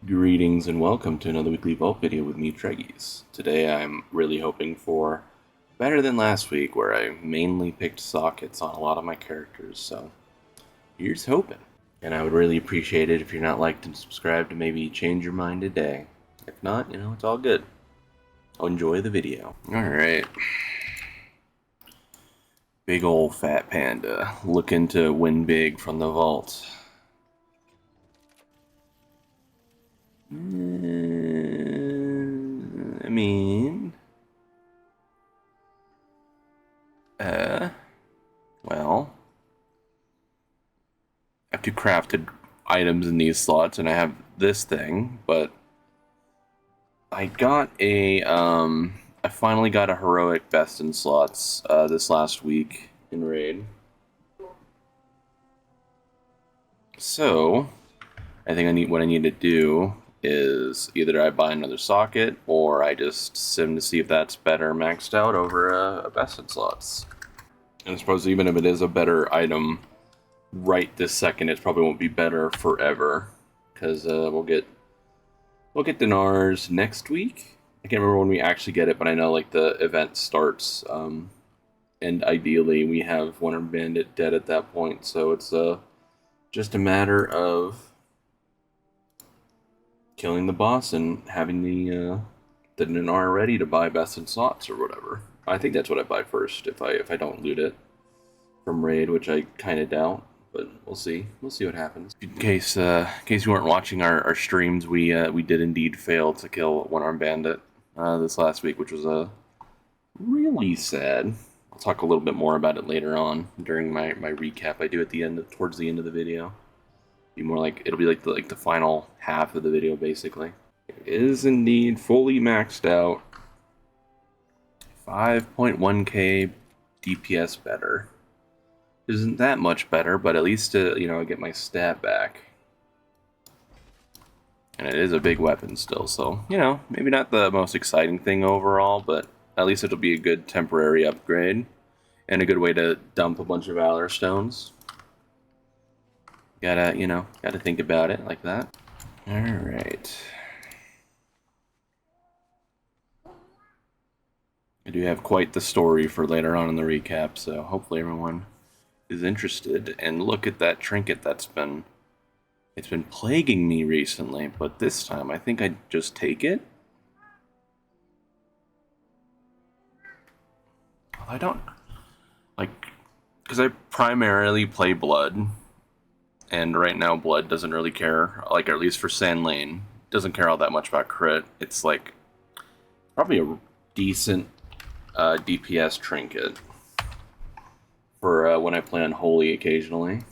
Greetings and welcome to another weekly Vault video with me, Treggyz. Today I'm really hoping for better than last week, where I mainly picked sockets on a lot of my characters, so here's hoping. And I would really appreciate it if you're not liked and subscribed to maybe change your mind today. If not, it's all good. I'll enjoy the video. Alright. Big ol' fat panda, looking to win big from the vault. I mean, well, I have two crafted items in these slots, and I have this thing, but I finally got a heroic best in slots, this last week in Raid. So, I think what I need to do is either I buy another socket, or I just sim to see if that's better maxed out over a best in slots. And I suppose even if it is a better item right this second, it probably won't be better forever, because we'll get dinars next week. I can't remember when we actually get it, but I know like the event starts, and ideally we have one bandit dead at that point, so it's just a matter of killing the boss and having the dinar ready to buy best in slots or whatever. I think that's what I buy first if I don't loot it from Raid, which I kind of doubt, but we'll see. We'll see what happens. In case you weren't watching our streams, we did indeed fail to kill one-armed bandit this last week, which was really sad. I'll talk a little bit more about it later on during my recap I do at towards the end of the video. It'll be like the final half of the video, basically. It is indeed fully maxed out. 5.1k DPS better. Isn't that much better, but at least I get my stat back. And it is a big weapon still, so maybe not the most exciting thing overall, but at least it'll be a good temporary upgrade and a good way to dump a bunch of Valor Stones. Gotta think about it like that. Alright. I do have quite the story for later on in the recap, so hopefully everyone is interested. And look at that trinket it's been plaguing me recently, but this time I think I'd just take it. I don't because I primarily play Blood. And right now, Blood doesn't really care, or at least for Sand Lane, doesn't care all that much about crit. It's probably a decent DPS trinket for when I play on Holy occasionally.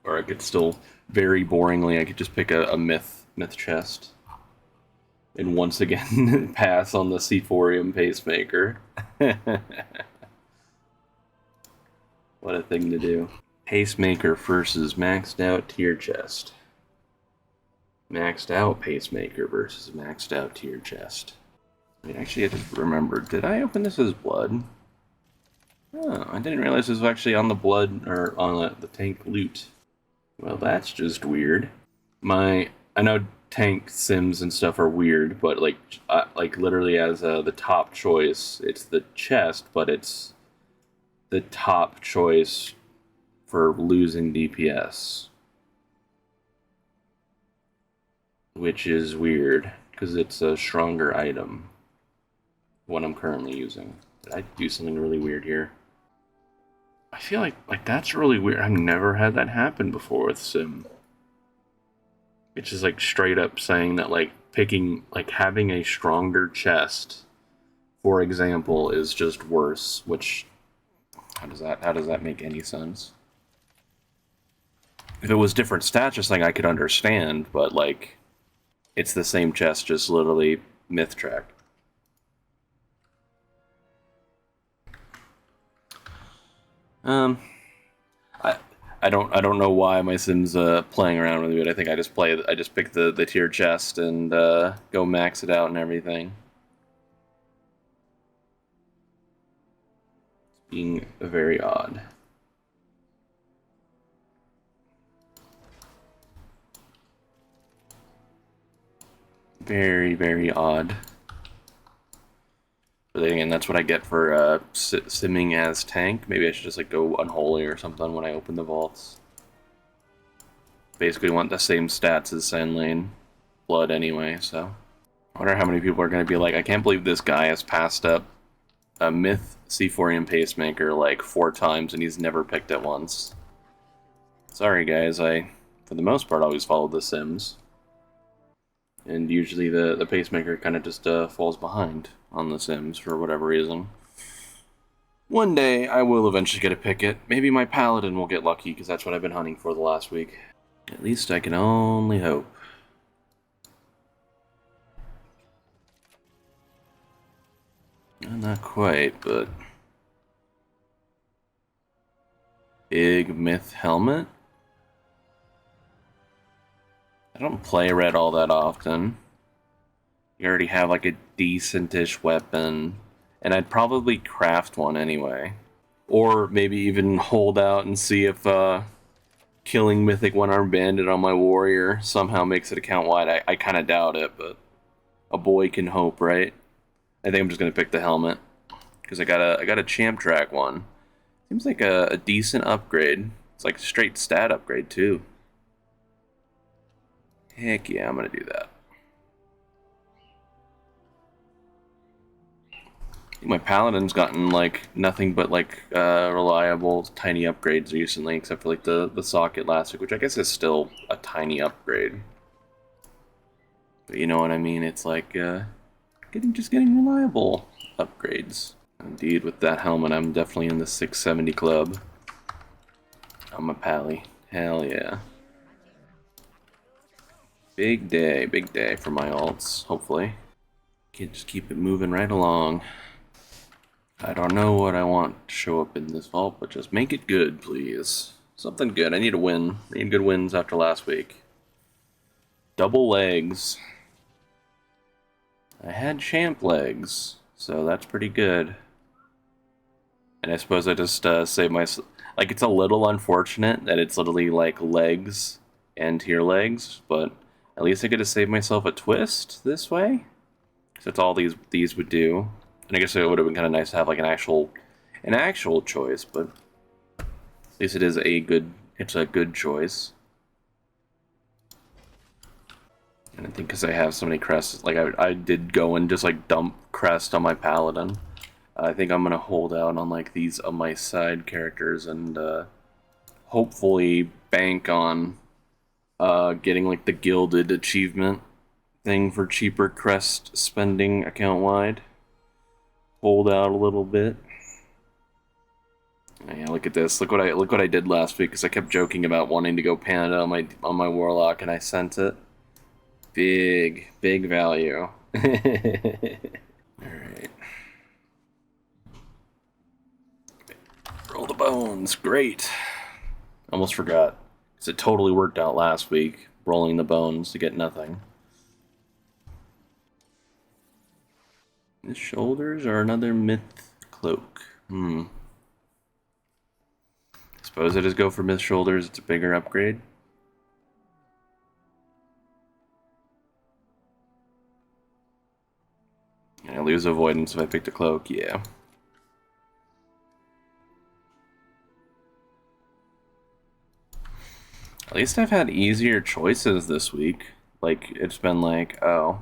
Or I could still, very boringly, I could just pick a myth chest. And once again, pass on the Sephorium Pacemaker. What a thing to do. Pacemaker versus maxed out tier chest. Maxed out Pacemaker versus maxed out tier chest. Actually, I just remembered. Did I open this as Blood? Oh, I didn't realize this was actually on the Blood, or on the tank loot. Well, that's just weird. I know tank sims and stuff are weird, but literally as the top choice, it's the chest, but it's the top choice for losing DPS, which is weird because it's a stronger item, what I'm currently using. Did I do something really weird here? I feel like that's really weird. I've never had that happen before with Sim. It's just straight up saying that having a stronger chest, for example, is just worse. Which how does that make any sense? If it was different stats, just I could understand, but it's the same chest, just literally myth track. I don't know why my sim's playing around with it. I think I just pick the tier chest and go max it out and everything. It's being very odd. Very, very odd. But then again, that's what I get for simming as tank. Maybe I should just like go unholy or something when I open the vaults. Basically want the same stats as Sand Lane Blood anyway, so. I wonder how many people are going to be like, I can't believe this guy has passed up a Myth C4 Pacemaker like 4 times and he's never picked it once. Sorry guys, I, for the most part, always follow the Sims. And usually the Pacemaker kind of just falls behind on the Sims for whatever reason. One day, I will eventually get a pick it. Maybe my Paladin will get lucky, because that's what I've been hunting for the last week. At least I can only hope. Not quite, but... Big Myth Helmet? I don't play red all that often. You already have like a decent-ish weapon, and I'd probably craft one anyway. Or maybe even hold out and see if killing Mythic One-Armed Bandit on my warrior somehow makes it account-wide. I kind of doubt it, but a boy can hope, right? I think I'm just going to pick the helmet, because I got a champ track one. Seems like a decent upgrade. It's like a straight stat upgrade, too. Heck yeah, I'm going to do that. My Paladin's gotten like nothing but like reliable tiny upgrades recently, except for like the socket last week, which I guess is still a tiny upgrade. But you know what I mean? It's like just getting reliable upgrades. Indeed, with that helmet, I'm definitely in the 670 club. I'm a pally. Hell yeah. Big day for my alts, hopefully. Can just keep it moving right along. I don't know what I want to show up in this vault, but just make it good, please. Something good. I need a win. I need good wins after last week. Double legs. I had champ legs, so that's pretty good. And I suppose I just saved myself. Like, it's a little unfortunate that it's literally like legs and tier legs, but at least I get to save myself a twist this way. So that's all these would do. And I guess it would have been kind of nice to have like an actual choice, but at least it's a good choice. And I think because I have so many crests, like I did go and just like dump crest on my Paladin. I think I'm gonna hold out on like these of my side characters and hopefully bank on getting like the gilded achievement thing for cheaper crest spending account wide. Hold out a little bit. Yeah, look at this. Look what I did last week, because I kept joking about wanting to go Panda on my Warlock, and I sent it. Big value. Alright. Roll the bones. Great. Almost forgot. Because it totally worked out last week, rolling the bones to get nothing. His shoulders are another myth cloak. Suppose I just go for myth shoulders, it's a bigger upgrade. And I lose avoidance if I pick the cloak, yeah. At least I've had easier choices this week. Like, it's been like, oh,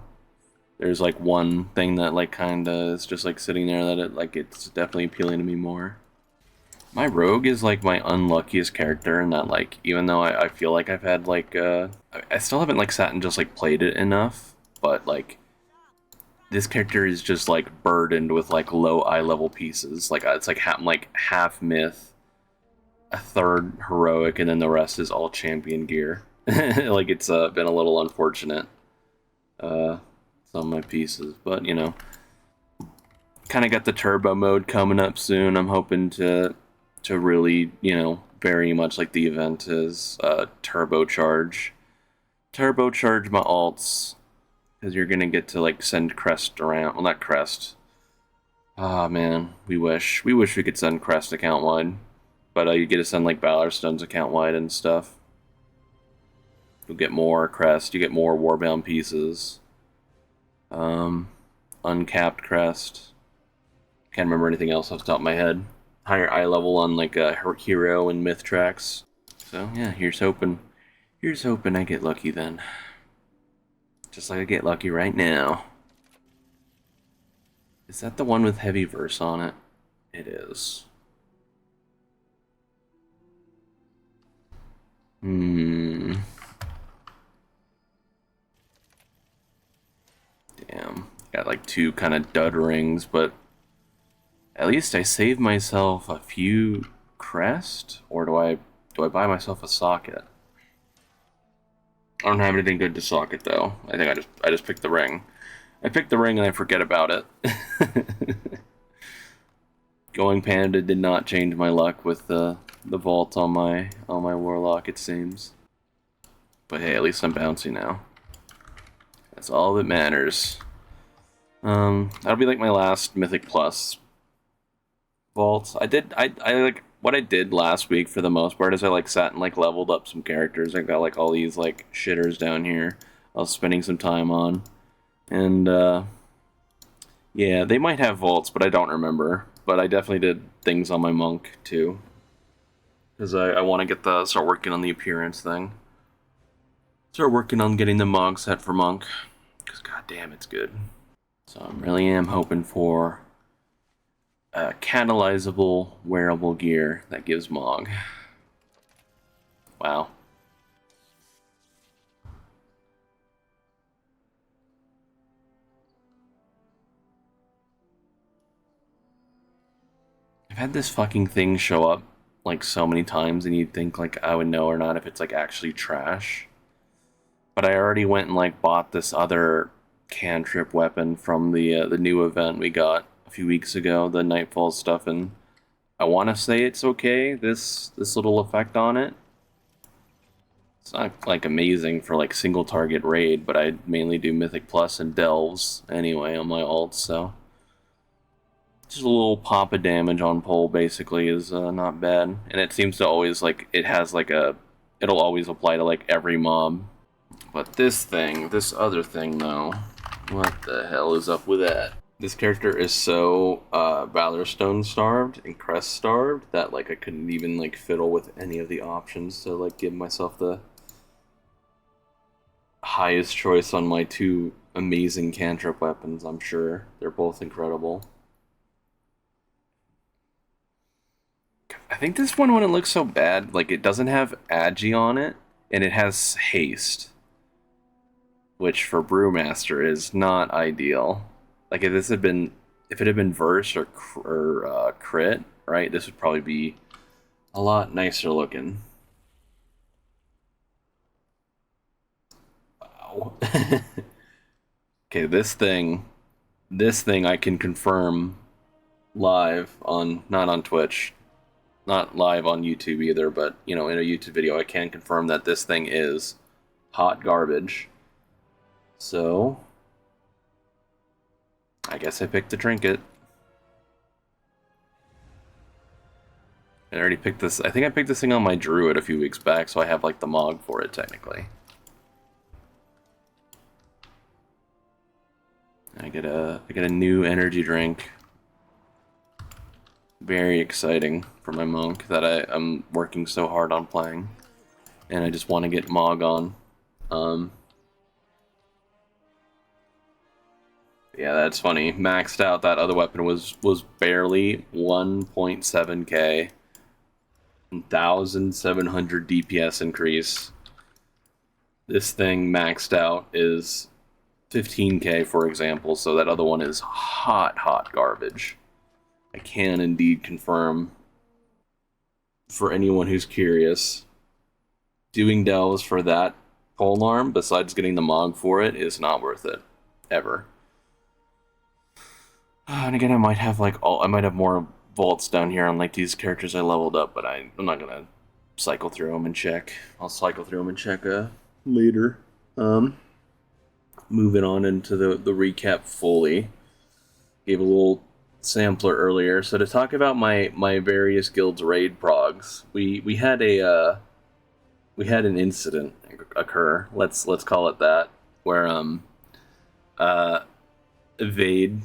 there's like one thing that like kinda is just like sitting there that it's definitely appealing to me more. My rogue is like my unluckiest character in that, like, even though I feel like I've had like I still haven't like sat and just like played it enough, but like this character is just like burdened with like low eye level pieces. Like it's like half myth, a third heroic, and then the rest is all champion gear. Like it's been a little unfortunate. Some of my pieces, but you know, kind of got the turbo mode coming up soon. I'm hoping to really, you know, very much like the event is turbocharge my alts, because you're gonna get to like send crest around. Well, not crest. Ah man, we wish we could send crest account wide, but you get to send like Valor Stones account wide and stuff. You'll get more crest. You get more warbound pieces. Uncapped crest. Can't remember anything else off the top of my head. Higher eye level on like hero and myth tracks. So yeah, here's hoping. Here's hoping I get lucky then. Just like I get lucky right now. Is that the one with heavy verse on it? It is. Damn. Got like two kind of dud rings, but at least I saved myself a few crest, or do I buy myself a socket? I don't have anything good to socket though. I think I just picked the ring. I picked the ring and I forget about it. Going Panda did not change my luck with the vault on my Warlock, it seems. But hey, at least I'm bouncy now. That's all that matters. That'll be like my last Mythic Plus vault. I like what I did last week for the most part is I like sat and like leveled up some characters. I got like all these like shitters down here I was spending some time on. And yeah, they might have vaults, but I don't remember. But I definitely did things on my monk too. Because I want to start working on the appearance thing. Start working on getting the Mog set for monk. Because goddamn, it's good. So I really am hoping for catalyzable wearable gear that gives Mog. Wow. I've had this fucking thing show up like so many times and you'd think like I would know or not if it's like actually trash. But I already went and like bought this other cantrip weapon from the new event we got a few weeks ago, the Nightfall stuff, and I want to say it's okay, this little effect on it. It's not like amazing for like single target raid, but I mainly do Mythic Plus and Delves anyway on my ults, so just a little pop of damage on pole basically is not bad, and it seems to always like it has like it'll always apply to like every mob. But this other thing though, what the hell is up with that? This character is so Valorstone starved and Crest starved that like I couldn't even like fiddle with any of the options to like give myself the highest choice on my two amazing cantrip weapons. I'm sure they're both incredible. I think this one wouldn't look so bad. Like, it doesn't have Agi on it, and it has Haste, which for Brewmaster is not ideal. Like, if it had been Verse or Crit, right, this would probably be a lot nicer looking. Wow. Okay, this thing I can confirm live on, not on Twitch, not live on YouTube either, but, you know, in a YouTube video, I can confirm that this thing is hot garbage. So, I guess I picked the trinket. I already picked this. I think I picked this thing on my druid a few weeks back, so I have, like, the Mog for it, technically. I get a new energy drink. Very exciting for my monk that I'm working so hard on playing, and I just want to get Mog on. Yeah, that's funny. Maxed out, that other weapon was barely 1.7k, 1,700 DPS increase. This thing maxed out is 15k, for example, so that other one is hot garbage. I can indeed confirm, for anyone who's curious, doing delves for that polearm, besides getting the Mog for it, is not worth it. Ever. And again, I might have more vaults down here on like these characters I leveled up, but I'm not gonna cycle through them and check. I'll cycle through them and check later. Moving on into the recap fully. Gave a little sampler earlier. So to talk about my various guilds raid progs, we had an incident occur. Let's call it that, where Evade.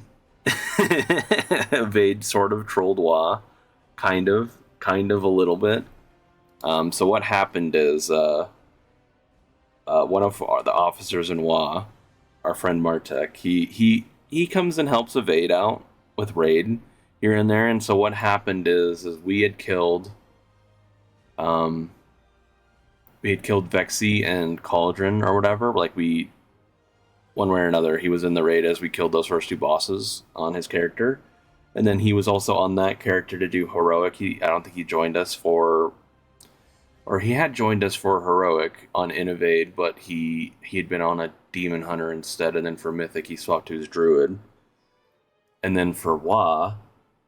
Evade sort of trolled Wa. Kind of a little bit. So what happened is one of the officers in Wa, our friend Martek, he comes and helps Evade out with raid here and there. And so what happened is we had killed Vexy and Cauldron or whatever. Like one way or another, he was in the raid as we killed those first two bosses on his character. And then he was also on that character to do heroic. I don't think he joined us for, or he had joined us for heroic on Innovade, but he had been on a demon hunter instead. And then for mythic, he swapped to his druid. And then for Wa,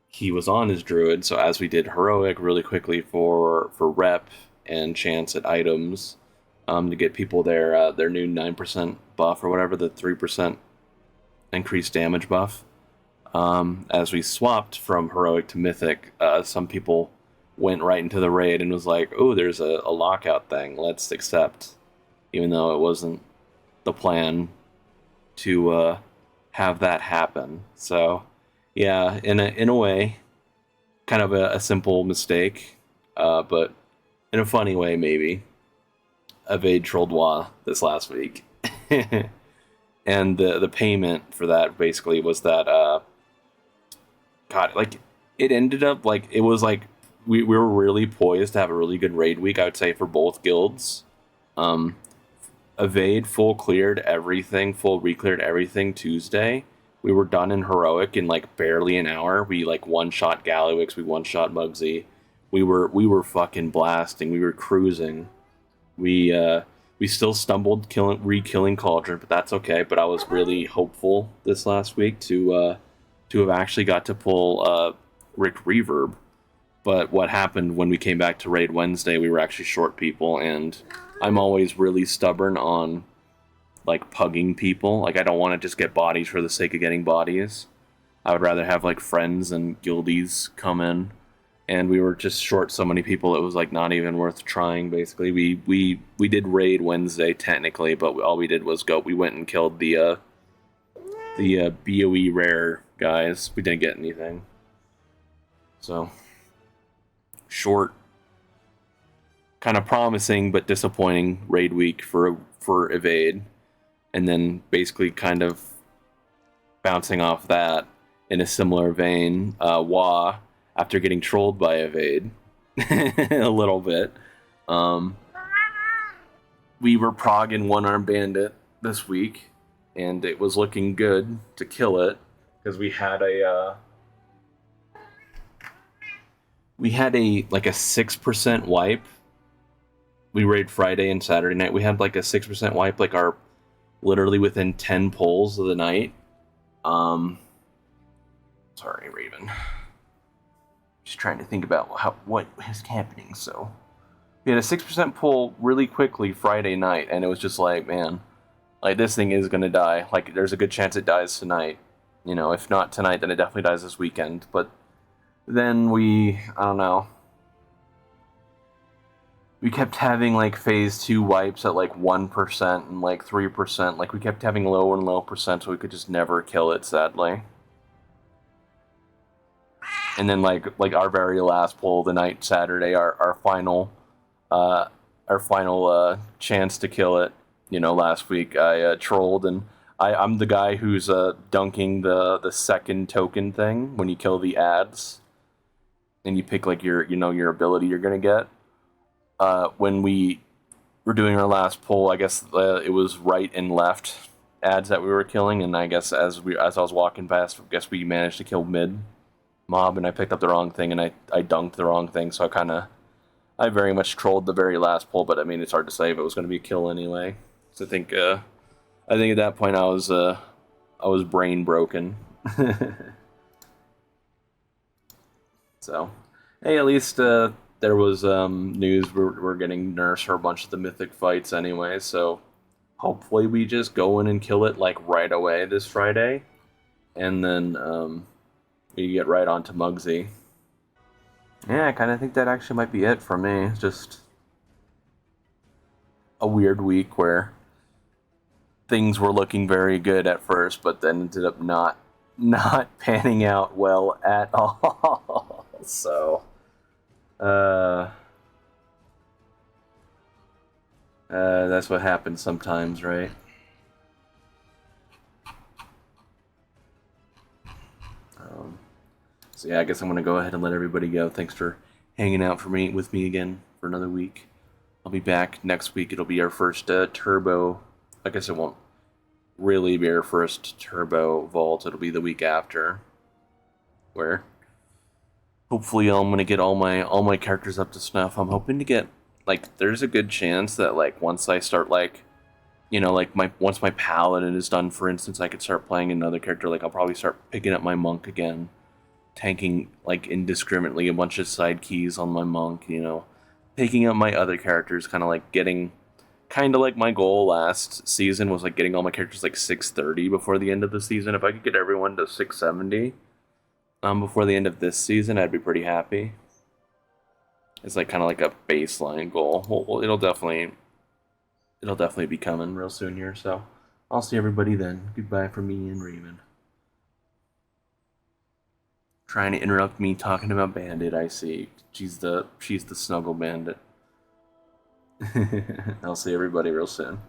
he was on his druid. So as we did heroic really quickly for rep and chance at items, to get people their new 9% buff or whatever, the 3% increased damage buff. As we swapped from heroic to mythic, some people went right into the raid and was like, oh, there's a lockout thing, let's accept, even though it wasn't the plan to have that happen. So yeah, in a way, kind of a simple mistake, but in a funny way maybe. Evade trolled Wa this last week. And the payment for that basically was that God, like, it ended up like it was like we were really poised to have a really good raid week, I would say, for both guilds. Evade full recleared everything Tuesday. We were done in heroic in like barely an hour. We like one shot Gallywix, we one shot Mugsy. We were fucking blasting. We were cruising. We still stumbled re-killing Cauldron, but that's okay. But I was really hopeful this last week to have actually got to pull Rick Reverb. But what happened when we came back to Raid Wednesday, we were actually short people, and I'm always really stubborn on like pugging people. Like, I don't want to just get bodies for the sake of getting bodies. I would rather have like friends and guildies come in. And we were just short so many people, it was like not even worth trying. Basically, we did Raid Wednesday technically, but all we did was we went and killed the BOE rare guys. We didn't get anything. So short, kind of promising but disappointing raid week for Evade, and then basically kind of bouncing off that in a similar vein, Wa, after getting trolled by Evade a little bit, we were Prog and One Arm Bandit this week, and it was looking good to kill it because we had a like a 6% wipe. We raid Friday and Saturday night. We had like a 6% wipe, like our literally within 10 pulls of the night. Sorry, Raven. Just trying to think about what is happening. So we had a 6% pull really quickly Friday night, and it was just like, man, like, this thing is gonna die. Like, there's a good chance it dies tonight. You know, if not tonight, then it definitely dies this weekend. But then I don't know. We kept having like phase 2 wipes at like 1% and like 3%. Like, we kept having lower and lower percent, so we could just never kill it, sadly. And then like our very last pull of the night, Saturday, our final chance to kill it. You know, last week I trolled, and I'm the guy who's dunking the second token thing when you kill the ads, and you pick like your ability you're gonna get. When we were doing our last pull, I guess it was right and left ads that we were killing, and I guess as I was walking past, I guess we managed to kill mid mob, and I picked up the wrong thing, and I dunked the wrong thing, so I very much trolled the very last pull, but I mean, it's hard to say if it was going to be a kill anyway. So I think at that point I was brain broken. So, hey, at least there was news we're getting nerfs for a bunch of the mythic fights anyway, so hopefully we just go in and kill it like right away this Friday, and then we get right onto Mugsy. Yeah, I kind of think that actually might be it for me. It's just a weird week where things were looking very good at first, but then ended up not panning out well at all. So, that's what happens sometimes, right? So yeah, I guess I'm gonna go ahead and let everybody go. Thanks for hanging out with me again for another week. I'll be back next week. It'll be our first turbo. I guess it won't really be our first turbo vault. It'll be the week after, where hopefully I'm gonna get all my characters up to snuff. I'm hoping to get, like, there's a good chance that, like, once I start, like, you know, like, once my paladin is done, for instance, I could start playing another character. Like, I'll probably start picking up my monk again, tanking, like, indiscriminately a bunch of side keys on my monk, you know, picking up my other characters, kind of like my goal last season was, like, getting all my characters, like, 630 before the end of the season. If I could get everyone to 670 before the end of this season, I'd be pretty happy. It's, like, kind of like a baseline goal. Well, it'll definitely be coming real soon here, so I'll see everybody then. Goodbye from me and Raymond. Trying to interrupt me talking about Bandit, I see. She's the snuggle bandit. I'll see everybody real soon.